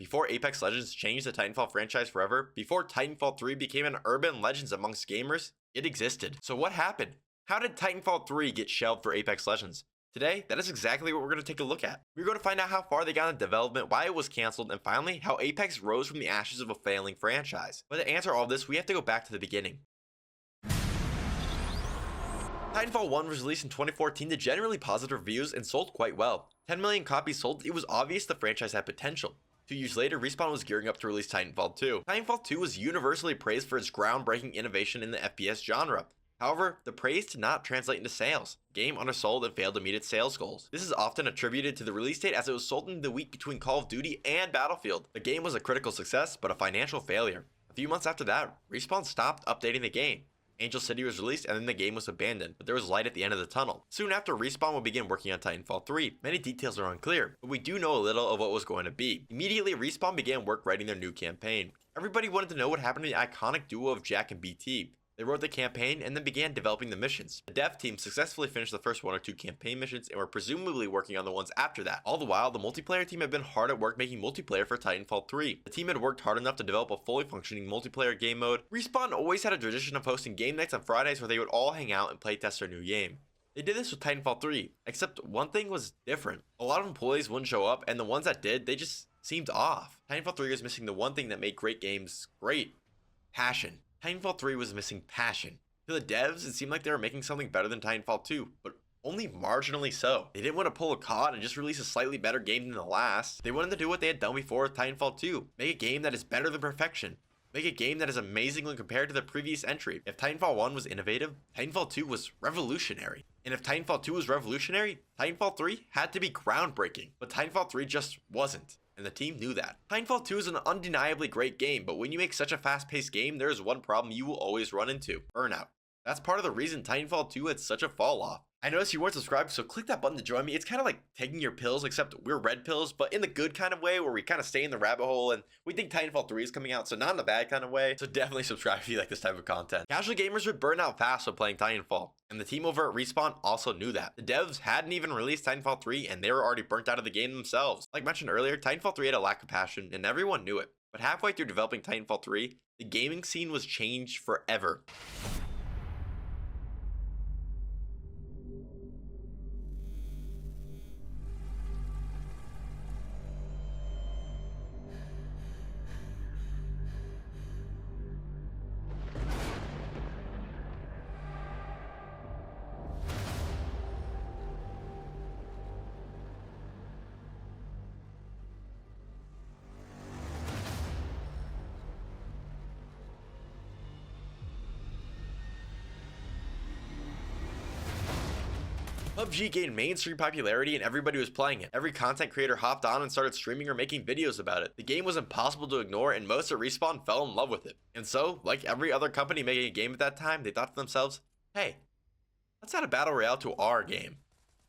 Before Apex Legends changed the Titanfall franchise forever, before Titanfall 3 became an urban legend amongst gamers, it existed. So what happened? How did Titanfall 3 get shelved for Apex Legends? Today, that is exactly what we're going to take a look at. We're going to find out how far they got in development, why it was cancelled, and finally, how Apex rose from the ashes of a failing franchise. But to answer all this, we have to go back to the beginning. Titanfall 1 was released in 2014 to generally positive reviews and sold quite well. 10 million copies sold, it was obvious the franchise had potential. 2 years later, Respawn was gearing up to release Titanfall 2. Titanfall 2 was universally praised for its groundbreaking innovation in the FPS genre. However, the praise did not translate into sales. The game undersold and failed to meet its sales goals. This is often attributed to the release date as it was sold in the week between Call of Duty and Battlefield. The game was a critical success, but a financial failure. A few months after that, Respawn stopped updating the game. Angel City was released and then the game was abandoned, but there was light at the end of the tunnel. Soon after, Respawn would begin working on Titanfall 3. Many details are unclear, but we do know a little of what was going to be. Immediately, Respawn began work writing their new campaign. Everybody wanted to know what happened to the iconic duo of Jack and BT. They wrote the campaign and then began developing the missions. The dev team successfully finished the first 1 or 2 campaign missions and were presumably working on the ones after that. All the while, the multiplayer team had been hard at work making multiplayer for Titanfall 3. The team had worked hard enough to develop a fully functioning multiplayer game mode. Respawn always had a tradition of hosting game nights on Fridays where they would all hang out and playtest their new game. They did this with Titanfall 3, except one thing was different. A lot of employees wouldn't show up, and the ones that did, they just seemed off. Titanfall 3 was missing the one thing that made great games great: passion. Titanfall 3 was missing passion. To the devs, it seemed like they were making something better than Titanfall 2, but only marginally so. They didn't want to pull a COD and just release a slightly better game than the last. They wanted to do what they had done before with Titanfall 2. Make a game that is better than perfection. Make a game that is amazing when compared to the previous entry. If Titanfall 1 was innovative, Titanfall 2 was revolutionary. And if Titanfall 2 was revolutionary, Titanfall 3 had to be groundbreaking. But Titanfall 3 just wasn't. And the team knew that. Titanfall 2 is an undeniably great game, but when you make such a fast-paced game, there is one problem you will always run into: burnout. That's part of the reason Titanfall 2 had such a fall off. I noticed you weren't subscribed, so click that button to join me. It's kind of like taking your pills, except we're red pills, but in the good kind of way, where we kind of stay in the rabbit hole, and we think Titanfall 3 is coming out, so not in the bad kind of way. So definitely subscribe if you like this type of content. Casual gamers would burn out fast when playing Titanfall, and the team over at Respawn also knew that. The devs hadn't even released Titanfall 3, and they were already burnt out of the game themselves. Like mentioned earlier, Titanfall 3 had a lack of passion, and everyone knew it. But halfway through developing Titanfall 3, the gaming scene was changed forever. PUBG gained mainstream popularity and everybody was playing it. Every content creator hopped on and started streaming or making videos about it. The game was impossible to ignore and most at Respawn fell in love with it. And so, like every other company making a game at that time, they thought to themselves, hey, let's add a battle royale to our game.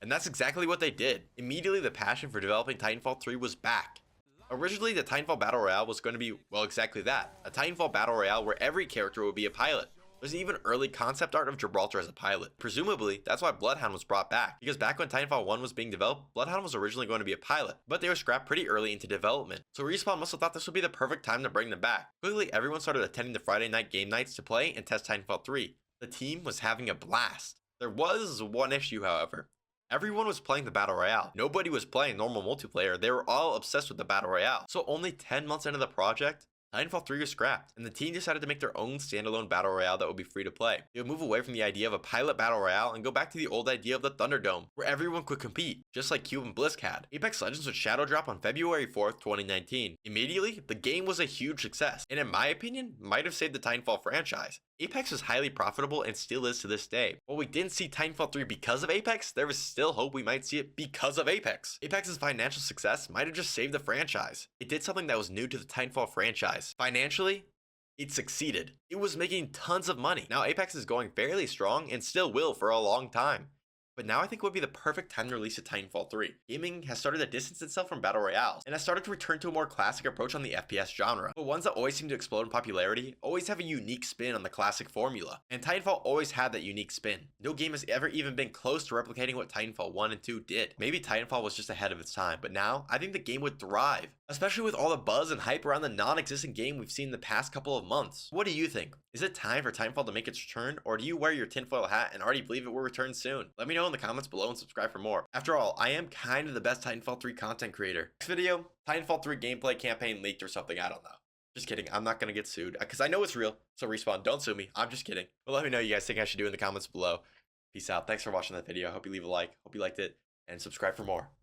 And that's exactly what they did. Immediately, the passion for developing Titanfall 3 was back. Originally, the Titanfall Battle Royale was going to be, well, exactly that. A Titanfall Battle Royale where every character would be a pilot. There's even early concept art of Gibraltar as a pilot. Presumably, that's why Bloodhound was brought back, because back when Titanfall 1 was being developed, Bloodhound was originally going to be a pilot, but they were scrapped pretty early into development. So Respawn must have thought this would be the perfect time to bring them back. Quickly, everyone started attending the Friday night game nights to play and test Titanfall 3. The team was having a blast. There was one issue, however. Everyone was playing the Battle Royale. Nobody was playing normal multiplayer. They were all obsessed with the Battle Royale. So only 10 months into the project, Titanfall 3 was scrapped, and the team decided to make their own standalone battle royale that would be free to play. They would move away from the idea of a pilot battle royale and go back to the old idea of the Thunderdome, where everyone could compete, just like Cube and Blisk had. Apex Legends would shadow drop on February 4th, 2019. Immediately, the game was a huge success, and in my opinion, might have saved the Titanfall franchise. Apex was highly profitable and still is to this day. While we didn't see Titanfall 3 because of Apex, there was still hope we might see it because of Apex. Apex's financial success might have just saved the franchise. It did something that was new to the Titanfall franchise. Financially, it succeeded. It was making tons of money. Now Apex is going fairly strong and still will for a long time. But now I think would be the perfect time to release a Titanfall 3. Gaming has started to distance itself from battle royales, and has started to return to a more classic approach on the FPS genre. But ones that always seem to explode in popularity always have a unique spin on the classic formula, and Titanfall always had that unique spin. No game has ever even been close to replicating what Titanfall 1 and 2 did. Maybe Titanfall was just ahead of its time, but now I think the game would thrive especially with all the buzz and hype around the non-existent game we've seen the past couple of months. What do you think? Is it time for Titanfall to make its return, or do you wear your tinfoil hat and already believe it will return soon? Let me know in the comments below and subscribe for more. After all, I am kind of the best Titanfall 3 content creator. Next video, Titanfall 3 gameplay campaign leaked or something, I don't know. Just kidding, I'm not gonna get sued, because I know it's real, so Respawn, don't sue me, I'm just kidding. But let me know what you guys think I should do in the comments below. Peace out, thanks for watching that video, I hope you leave a like, hope you liked it, and subscribe for more.